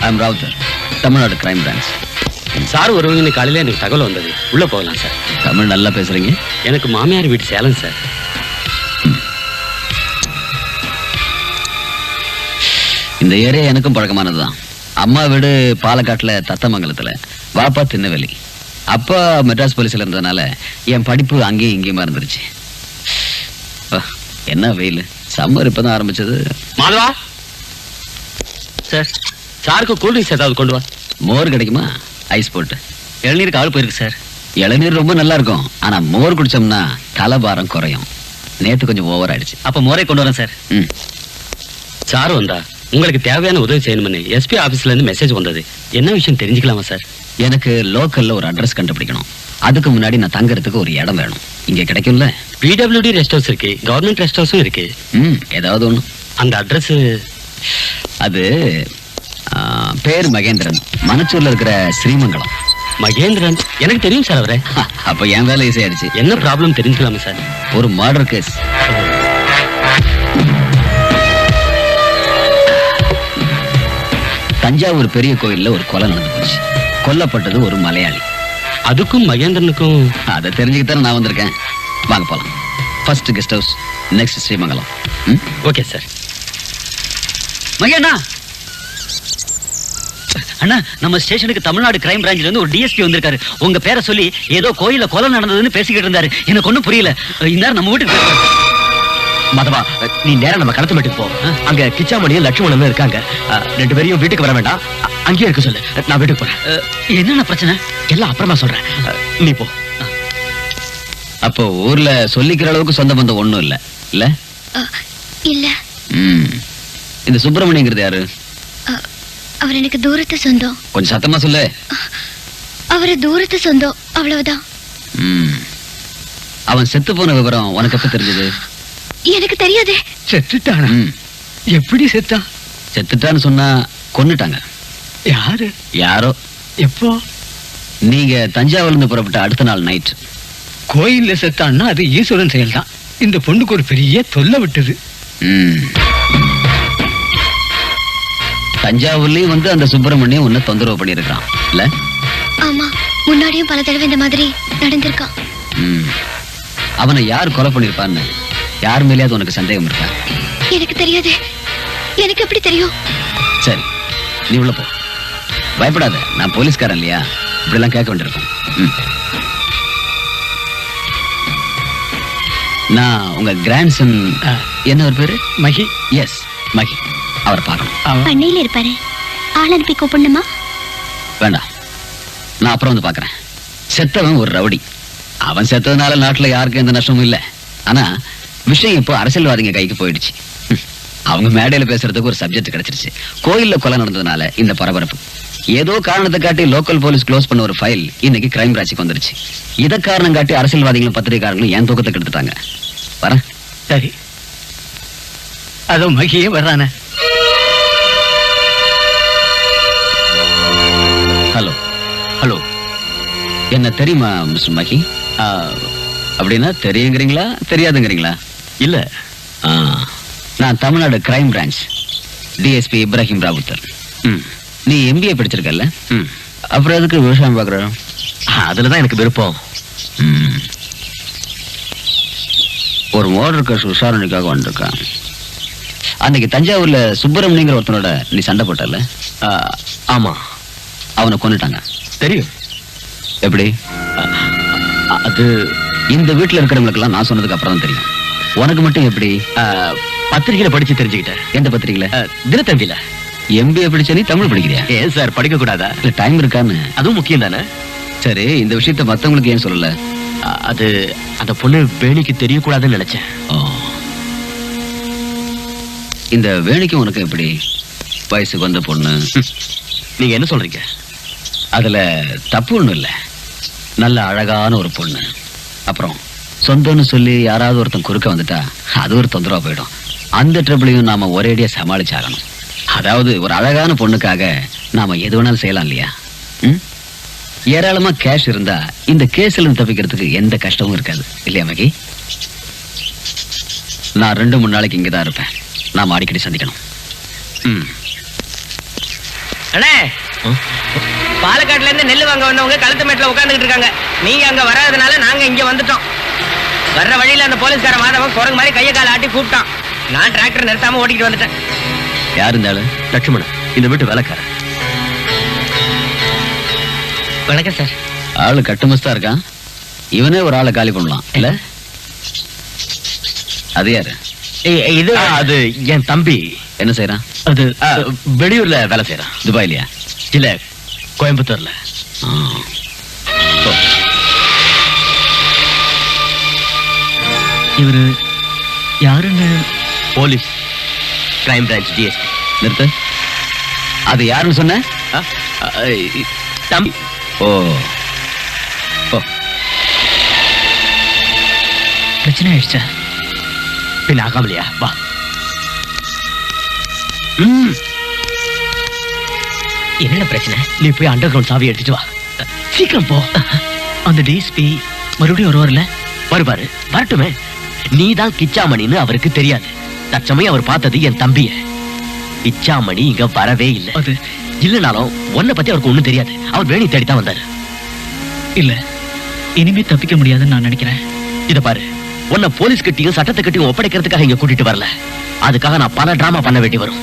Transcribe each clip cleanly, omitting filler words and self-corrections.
I'm Rowther, Tamil Nadu crime branch. Sir வருவீங்கன்னு காலையில் எனக்கு தகவல் வந்தது. உள்ளே போகலாம் சார். தமிழ் நல்லா பேசுறீங்க. எனக்கு மாமியார் வீட்டு சேலம் சார். இந்த ஏரியா எனக்கும் பழக்கமானதுதான். அம்மா வீடு பாலக்காட்டுல தத்தமங்கலத்துல, வாப்பா திருநெல்வேலி. அப்பா மெட்ராஸ் போலீஸ்ல இருந்ததுனால என் படிப்பு அங்கேயும் இங்கேயுமா இருந்துருச்சு. என்ன வெயில், சம்மர் இப்பதான் ஆரம்பிச்சது. மாதவா சார், சாருக்கு கூல்ட்ரிங்க்ஸ் ஏதாவது கொண்டு வா. மோர் கிடைக்குமா? ஐஸ் போட்டு. இளநீருக்கு ஆள் போயிருக்கு சார். இளநீர் ரொம்ப நல்லா இருக்கும், ஆனா மோர் குடிச்சோம்னா தலைபாரம் குறையும். நேத்து கொஞ்சம் ஓவர் ஆயிடுச்சு. அப்ப மோரை கொண்டு வரேன் சார். சார் வந்தா உங்களுக்கு தேவையான உதவி செய்யணும்னு எஸ்பி ஆபீஸ்ல இருந்து மெசேஜ் வந்தது. என்ன விஷயம் தெரிஞ்சுக்கலாமா சார்? எனக்கு லோக்கல்ல ஒரு அட்ரஸ் கண்டுபிடிக்கணும். அதுக்கு முன்னாடி நான் தங்கறதுக்கு ஒரு இடம் வேணும். இங்க கிடைக்கும்ல? பிடபிள்யூடி ரெஸ்ட் ஹவுஸ் இருக்கு, கவர்மெண்ட் ரெஸ்ட் ஹவுஸும் இருக்கு. ஏதாவது ஒண்ணு. அந்த அட்ரஸ் அது பேர் மகேந்திரன், மனச்சூர்ல இருக்கிற ஸ்ரீமங்கலம். மகேந்திரன் எனக்கு தெரியும் சார். அவரை அப்ப என் வேலை ஈஸி ஆயிடுச்சு. என்ன ப்ராப்ளம் தெரிஞ்சுக்கலாமா சார்? ஒரு மர்டர் கேஸ். தஞ்சாவூர் பெரிய கோயில்ல ஒரு கொலை நடந்து போச்சு. கொல்லப்பட்டது ஒரு மலையாளி. அதுக்கும் மகேந்திரனுக்கும் அதை தெரிஞ்சுக்கிட்டாரு நான் வந்திருக்கேன். வாங்க போலாம். First guest house, next Srimangalam. Okay sir. மகேண்ணா, அண்ணா, நம்ம ஸ்டேஷனுக்கு தமிழ்நாடு கிரைம் பிரான்ச்ல இருந்து ஒரு டிஎஸ்பி வந்திருக்காரு. உங்க பேரை சொல்லி ஏதோ கோயில கொலை நடந்ததுன்னு பேசிக்கிட்டு இருந்தாரு. எனக்கு ஒண்ணும் புரியல. இந்நேரம் நம்ம வீட்டுக்கு மதவா, நீ நேரம் நம்ம களத்து வீட்டுக்கு போ. அங்க கிச்சாமணியும் லட்சுமணனும் இருக்காங்க. 2 பேரையும் வீட்டுக்கு வர வேண்டாம், அங்கேயே இருக்க சொல்லு. நான் வீட்டுக்கு போறேன். என்னென்ன பிரச்சனை எல்லாம் அப்புறமா சொல்றேன், நீ போ. அப்போ ஊர்ல சொல்லிக்கிற அளவுக்கு சொந்த பந்தம் ஒண்ணும் இல்ல? இல்ல இல்ல. இந்த சுப்பிரமணியங்கிறது யாரு? அவர் எனக்கு தூரத்து சொந்தம். கொஞ்சம் சத்தமா சொல்லு. அவரு தூரத்து சொந்தம், அவ்வளவுதான். அவன் செத்து போன விவரம் உனக்கு எப்ப தெரிஞ்சது? எனக்கு தெரியாதே. செத்துட்டானா? எப்படி செத்தான்? செத்துட்டான்னு சொன்னா கொன்னுட்டாங்க. யாரு? யாரோ. எப்போ? நீங்க தஞ்சாவூர்ல இருந்து புறப்பட்ட அடுத்த நாள் நைட். கோயில்ல செத்தான்னா அது ஈஸ்வரன் செயல் தான். இந்த பொண்ணுக்கு ஒரு பெரிய தொல்லை விட்டது. தஞ்சாவூர்லயும் வந்து அந்த சுப்பிரமணியம் உன்னை தொந்தரவு பண்ணிருக்கான் இல்ல? ஆமா, முன்னாடியும் பல தடவை இந்த மாதிரி நடந்திருக்கான். அவனை யார் கொலை பண்ணிருப்பான்னு யார் மேலேயாவது உனக்கு சந்தேகம் இருக்கா? எனக்கு தெரியாது. எனக்கு எப்படி தெரியும்? சரி, நீ உள்ள போ. பயப்படாத, நான் போலீஸ்காரன் இல்லையா? இப்படி எல்லாம் கேட்க வேண்டியிருக்கும். நான் உங்க கிராண்ட்சன், என்ன ஒரு பேரு? மகி. எஸ், மகி. அவரை பார்க்கணும். பண்ணையில இருப்பாரு. ஆள் அனுப்பி கூப்பிடணுமா? வேண்டாம், நான் அப்புறம் வந்து பாக்குறேன். செத்தவன் ஒரு ரவுடி. அவன் செத்ததுனால நாட்டுல யாருக்கும் எந்த நஷ்டமும் இல்லை. ஆனா விஷயம் இப்போ அரசியல்வாதிங்க கைக்கு போயிடுச்சு. அவங்க மேடையில பேசுறதுக்கு ஒரு சப்ஜெக்ட் கிடைச்சிருச்சு. கோயில்ல கொலை நடந்ததுனால இந்த பரபரப்பு. ஏதோ காரணத்தை காட்டி லோக்கல் போலீஸ் க்ளோஸ் பண்ண ஒரு ஃபைல் இன்னைக்கு கிரைம் பிரான்ச்சுக்கு வந்துருச்சு. இதை காரணம் காட்டி அரசியல்வாதிகளும் பத்திரிகையாளர்களும் என் தூக்கத்தை கெடுத்துட்டாங்க. வரேன். சரி, அதோ மகியே வர்றானே. ஹலோ. ஹலோ, என்ன தெரியுமா மிஸ்டர் மகி? அப்படின்னா தெரியுங்கிறீங்களா தெரியாதுங்கிறீங்களா? இல்ல, நான் Tamil Nadu crime branch DSP Ibrahim Rowther. நீ எம்பிஏ படிச்சிருக்கல? அப்புறம் எதுக்கு விவசாயம் பார்க்குற? அதுலதான் எனக்கு விருப்பம். ஒரு மோட்டர் கேஸ் விசாரணைக்காக வந்திருக்கான். அன்னைக்கு தஞ்சாவூர்ல சுப்பிரமணியங்கிற ஒருத்தனோட நீ சண்டை போட்டல? ஆமா. அவனை கொன்னுட்டாங்க. தெரியும். எப்படி? அது இந்த வீட்டுல இருக்கிறவங்களுக்கெல்லாம் நான் சொன்னதுக்கு அப்புறம் தான் தெரியும். உனக்கு மட்டும் எப்படி? பத்திரிகையில படிச்சு தெரிஞ்சுக்கிட்டேன். எந்த பத்திரிகையில? தினத்தந்தியில. எம்பிஏ படிச்ச நீ தமிழ் படிக்கிறியா? ஏன் சார் படிக்க கூடாதா? இல்ல டைம் இருக்கான்னு. அதுவும் முக்கியம் தானே. சரி, இந்த விஷயத்த மத்தவங்களுக்கு ஏன் சொல்லல? அது அந்த பொண்ணு வேணிக்கு தெரியக்கூடாதுன்னு நினைச்சேன். இந்த வேணிக்கு உனக்கு எப்படி? வயசுக்கு வந்த பொண்ணு. நீங்க என்ன சொல்றீங்க? அதுல தப்பு ஒண்ணும் இல்ல. நல்ல அழகான ஒரு பொண்ணு. அப்புறம் சொந்தம்னு சொல்லி யாராவது ஒருத்தன் குறுக்க வந்துட்டா அது ஒரு தொந்தரவா போயிடும். அந்த ட்ரபிளையும் நாம ஒரேடியா சமாளிச்சாகணும். அதாவது ஒரு அழகான பொண்ணுக்காக நாம எது வேணாலும் செய்யலாம் இல்லையா? ஏராளமா கேஷ் இருந்தா இந்த கேஸ்ல இருந்து தப்பிக்கிறதுக்கு எந்த கஷ்டமும் இருக்காது இல்லையா மகி? நான் 2-3 நாளைக்கு இங்கதான் இருப்பேன். நாம அடிக்கடி சந்திக்கணும். அண்ணே, பாலக்காட்டுல இருந்து நெல் வாங்க வந்தவங்க கழுத்து மேட்ல உட்கார்ந்துட்டு இருக்காங்க. நீங்க அங்க வராதனால நாங்க இங்க வந்துட்டோம். வர்ற வழியில அந்த போலீஸ்கார மாதவன் குரங்கு மாதிரி கையை கால ஆட்டி கூப்பிட்டான். நான் டிராக்டர் நிறுத்தாம ஓட்டிட்டு வந்துட்டேன். யார் இருந்தாலும் லட்சுமணன், இந்த வீட்டு வேலைக்காரன். வணக்கம் சார். ஆளு கட்டுமஸ்தா இருக்கான். இவனே ஒரு ஆளை காலி பண்ணலாம் இல்ல? அது யாரு? இது அது என் தம்பி. என்ன செய்யறான்? அது வெளியூர்ல வேலை செய்யறான். துபாயிலையா? இல்ல, கோயம்புத்தூர்ல. இவரு யாருன்னு? Police, crime branch DSP. நிறுத்து. அது யாருன்னு சொன்ன? தம்பி. ஓ, பிரச்சனை ஆயிடுச்சா? பின் ஆகாமலையா? வா. என்ன பிரச்சனை? நீ போய் அண்டர் கிரவுண்ட் சாவி எடுத்துட்டு வா. சீக்கிரம் போ. அந்த டிஎஸ்பி மறுபடியும் வருவார்ல? வருவாரு, வரட்டுமே. நீதான் கிச்சாமணின்னு அவருக்கு தெரியாது. தற்சமயம் அவர் பார்த்தது என் தம்பிய. கிச்சாமணி இங்க வரவே இல்லை. அது இல்லனாலும் உன்னை பத்தி அவருக்கு ஒண்ணும் தெரியாது. அவர் வேணி தேடித்தான் வந்தாரு. இல்ல, இனிமே தப்பிக்க முடியாதுன்னு நான் நினைக்கிறேன். இத பாரு, உன்னை போலீஸ் கட்டியும் சட்டத்தை கட்டியும் ஒப்படைக்கிறதுக்காக இங்க கூட்டிட்டு வரல. அதுக்காக நான் பல டிராமா பண்ண வேண்டி வரும்.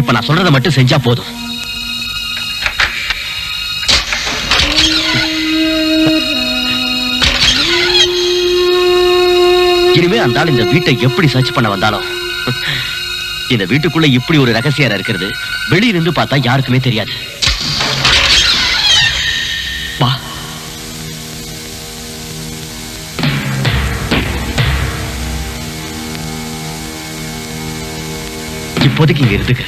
இப்ப நான் சொல்றதை மட்டும் செஞ்சா போதும். இனிமே அந்த ஆள் இந்த வீட்டை எப்படி சர்ச் பண்ண வந்தாலும், இந்த வீட்டுக்குள்ள இப்படி ஒரு ரகசியம் இருக்கிறது வெளியிலிருந்து பார்த்தா யாருக்குமே தெரியாது. வா. இப்போதைக்கு இங்க இருந்துக்க.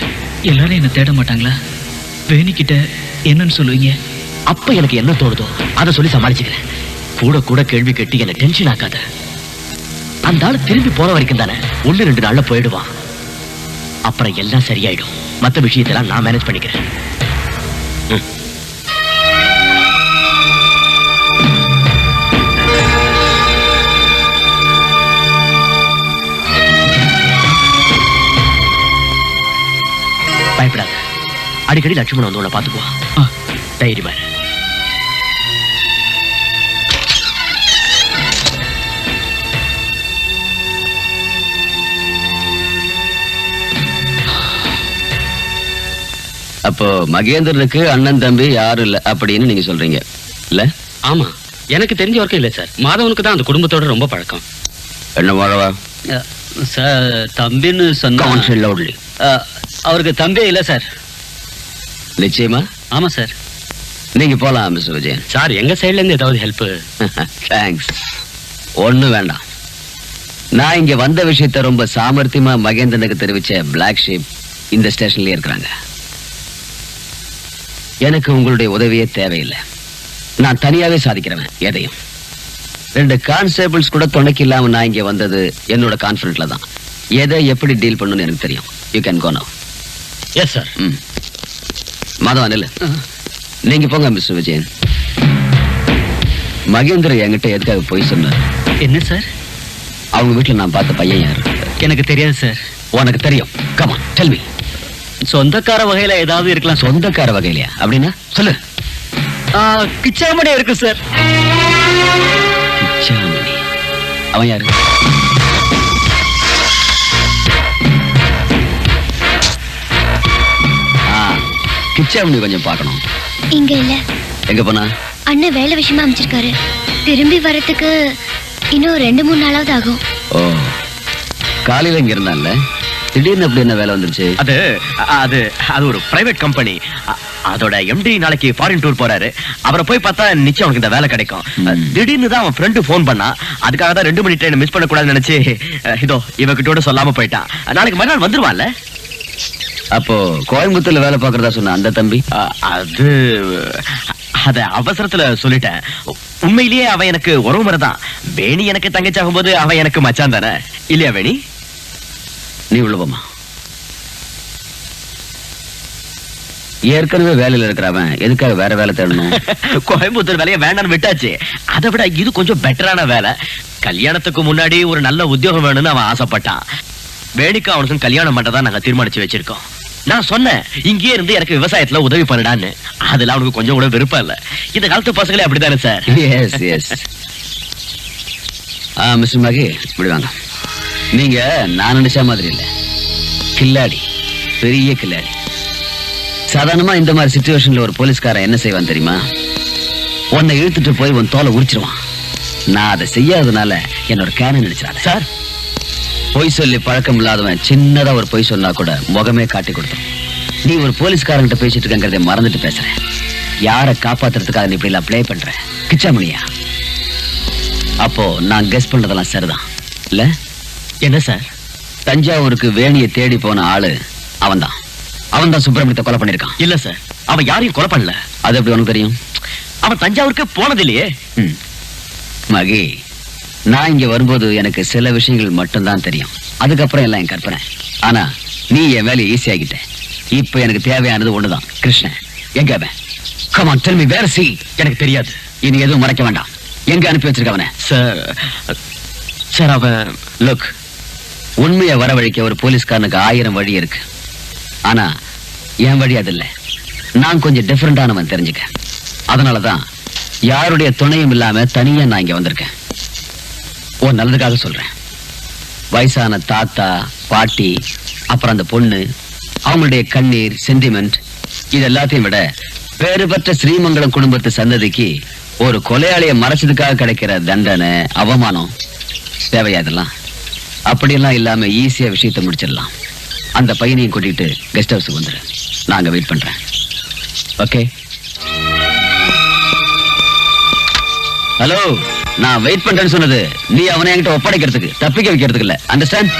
எல்லாரும் என்ன தேட மாட்டாங்களா? வேணிக்கிட்ட என்னன்னு சொல்லுவீங்க? அப்ப எனக்கு என்ன தோணுதோ அதை சொல்லி சமாளிச்சுக்கிறேன். கூட கூட கேள்வி கேட்டு என்ன டென்ஷன் ஆக்காத. அந்த ஆள் திரும்பி போற வரைக்கும் தானே, 1-2 நாள்ல போயிடுவான். அப்புறம் எல்லாம் சரியாயிடும். மற்ற விஷயத்தெல்லாம் நான் மேனேஜ் பண்ணிக்கிறேன். பயப்படாத. அடிக்கடி லட்சுமணன் வந்து உன்னை பாத்துக்குவா. தைரியமா இரு. அப்போ மகேந்திரனுக்கு அண்ணன் தம்பி யாரும் இல்ல அப்படின்னு நீங்க சொல்றீங்க இல்ல? ஆமா, எனக்கு தெரிஞ்ச வரைக்கும் இல்ல சார். மாதவனுக்கு தான் அந்த குடும்பத்தோட ரொம்ப பழக்கம். என்ன வாழவா? சார், தம்பின்னு சொன்னா அவருக்கு தம்பியே இல்ல சார். நிச்சயமா? ஆமா சார். நீங்க போலாம் மிஸ்டர் விஜயன். சார், எங்க சைடுல இருந்து ஏதாவது ஹெல்ப்? தேங்க்ஸ். ஒண்ணும் வேண்டாம். நான் இங்க வந்த விஷயத்த ரொம்ப சாமர்த்தியமா மகேந்திரனுக்கு தெரிவிச்ச பிளாக் ஷீப் இந்த ஸ்டேஷன்லயே இருக்கிறாங்க. எனக்கு உங்களுடைய உதவியே தேவையில்லை. நான் தனியாவே சாதிக்கிறவன் எதையும். 2 கான்ஸ்டபிள்ஸ் கூட துணைக்கு இல்லாம நான் இங்க வந்தது என்னோட கான்ஃபிடன்ட்ல தான். எதை எப்படி டீல் பண்ணணும்னு எனக்கு தெரியும். யூ கேன் கோ நவ. Yes sir. மாதவன் இல்ல, நீங்க போங்க மிஸ்டர் விஜயன். மகேந்திர என்கிட்ட எதுக்காக போய் சொன்னார்? என்ன சார்? அவங்க வீட்டுல நான் பார்த்த பையன் யாரு? எனக்கு தெரியாது சார். உனக்கு தெரியும். Come on tell me. சொந்தக்கார வகையில ஏதாவது இருக்கலாம். சொந்தக்கார வகையிலையா? அப்படின்னா சொல்லு. கிச்சாமணி இருக்கு சார். கிச்சாமணி? அவன் யாரு? கிச்சாமணி கொஞ்சம் பார்க்கணும். இங்க இல்ல. எங்க போனா? அண்ணன் வேலை விஷயமா அமைச்சிருக்காரு. திரும்பி வரதுக்கு இன்னும் 2-3 நாளாவது ஆகும். ஓ, காலையில இங்க இருந்தான்ல, திடீர்னு அப்படி என்ன வேலை வந்துருச்சு? அது அது அது ஒரு பிரைவேட் கம்பெனி. அதோட எம்டி நாளைக்கு ஃபாரின் டூர் போறாரு. அவரை போய் பார்த்தா நிச்சயம் அவனுக்கு இந்த வேலை கிடைக்கும். திடீர்னு தான் அவன் ஃப்ரெண்டு ஃபோன் பண்ணா. அதுக்காக தான் 2 மணி ட்ரெயின் மிஸ் பண்ணக்கூடாதுன்னு நினைச்சு இதோ இவகிட்டோட சொல்லாம போயிட்டான். நாளைக்கு மறுநாள் வந்துருவான்ல. அப்போ கோயம்புத்தூர்ல வேலை பார்க்கறதா சொன்ன அந்த தம்பி? அது அத அவசரத்துல சொல்லிட்டேன். உண்மையிலேயே அவன் எனக்கு உறவு முறை தான். வேணி எனக்கு தங்கச்சாகும் போது அவன் எனக்கு மச்சான் தானே, இல்லையா வேணி? நீ உள்ளவமா? ஏற்கனவே வேலையில இருக்கிறவன் எதுக்காக வேற வேலை தேடணும்? கோயம்புத்தூர் வேலையை வேண்டான்னு விட்டாச்சு. அதை விட இது கொஞ்சம் பெட்டரான வேலை. கல்யாணத்துக்கு முன்னாடி ஒரு நல்ல உத்தியோகம் வேணும்னு அவன் ஆசைப்பட்டான். வேணிக்கு அவனுக்கும் கல்யாணம் பண்றதா நாங்க தீர்மானிச்சு வச்சிருக்கோம். நான் சொன்னேன் இங்கேயே இருந்து எனக்கு விவசாயத்துல உதவி பண்ணுடான்னு. அதுல அவனுக்கு கொஞ்சம் கூட விருப்பம் இல்ல. இந்த காலத்து பசங்களே அப்படித்தானே sir? Yes yes. Mister Mahi, இப்படி வாங்க. நீங்க நான் நினைச்ச மாதிரி இல்ல, கில்லாடி, பெரிய கில்லாடி. சாதாரணமா இந்த மாதிரி சிச்சுவேஷன்ல ஒரு போலீஸ்காரன் என்ன செய்வான் தெரியுமா? உன்னை இழுத்துட்டு போய் உன் தோலை உரிச்சிருவான். நான் அதை செய்யாததுனால என்னோட கேன நினைச்சாத சார். பொய் சொல்லி பழக்கம் இல்லாதவன் சின்னதா ஒரு பொய் சொன்னா கூட முகமே காட்டி கொடுத்துரும். நீ ஒரு போலீஸ்காரங்கிட்ட பேசிட்டு இருக்கங்கிறத மறந்துட்டு பேசுற. யாரை காப்பாத்துறதுக்காக நீ இப்படி எல்லாம் ப்ளே பண்ற? கிச்சாமணியா? அப்போ நான் கெஸ் பண்ணதெல்லாம் சரிதான் இல்ல? என்ன சார்? தஞ்சாவூருக்கு வேணியை தேடி போன ஆளு அவன்தான். அவன்தான் சுப்பிரமணியத்தை கொலை பண்ணிருக்கான். இல்ல சார், அவன் யாரையும் கொலை பண்ணல. அது எப்படி உனக்கு தெரியும்? அவன் தஞ்சாவூருக்கு போனது இல்லையே. மகி, நான் இங்க வரும்போது எனக்கு சில விஷயங்கள் மட்டும்தான் தெரியும். அதுக்கப்புறம் எல்லாம் என் கற்பனை. ஆனா நீ என் வேலையை ஈஸி ஆகிட்ட. இப்ப எனக்கு தேவையானது ஒண்ணுதான். கிருஷ்ணன் எங்க அவன்? Come on, tell me, where is he? எனக்கு தெரியாது. இனி எதுவும் மறைக்க வேண்டாம். எங்க அனுப்பி வச்சிருக்க அவனை? சார் அவன் லுக், உண்மையை வரவழைக்க ஒரு போலீஸ்காரனுக்கு 1000 வழி இருக்கு. ஆனா என் வழி அது இல்ல. நான் கொஞ்சம் டிஃபரெண்டானவன், தெரிஞ்சுக்க. அதனாலதான் யாருடைய துணையும் இல்லாம தனியா நான் இங்க வந்திருக்கேன். உன் நல்லதுக்காக சொல்றேன். வயசான தாத்தா, பாட்டி, அப்புறம் அந்த பொண்ணு, அவங்களுடைய கண்ணீர், சென்டிமெண்ட், இது எல்லாத்தையும் விட பேறு பெற்ற ஸ்ரீமங்கலம் குடும்பத்து சந்ததிக்கு ஒரு கொலையாளியை மறைச்சதுக்காக கிடைக்கிற தண்டனை, அவமானம் தேவையா? இதெல்லாம் அப்படியெல்லாம் இல்லாம ஈஸியா விஷயத்தை முடிச்சிடலாம். அந்த பையனையும் கூட்டிட்டு கெஸ்ட் ஹவுஸுக்கு வந்துரு. நாங்க வெயிட் பண்றேன். ஓகே? ஹலோ, நான் வெயிட் பண்றேன்னு சொன்னது நீ அவனை என்கிட்ட ஒப்படைக்கிறதுக்கு, தப்பிக்க வைக்கிறதுக்கு இல்ல. அண்டர்ஸ்டாண்ட்?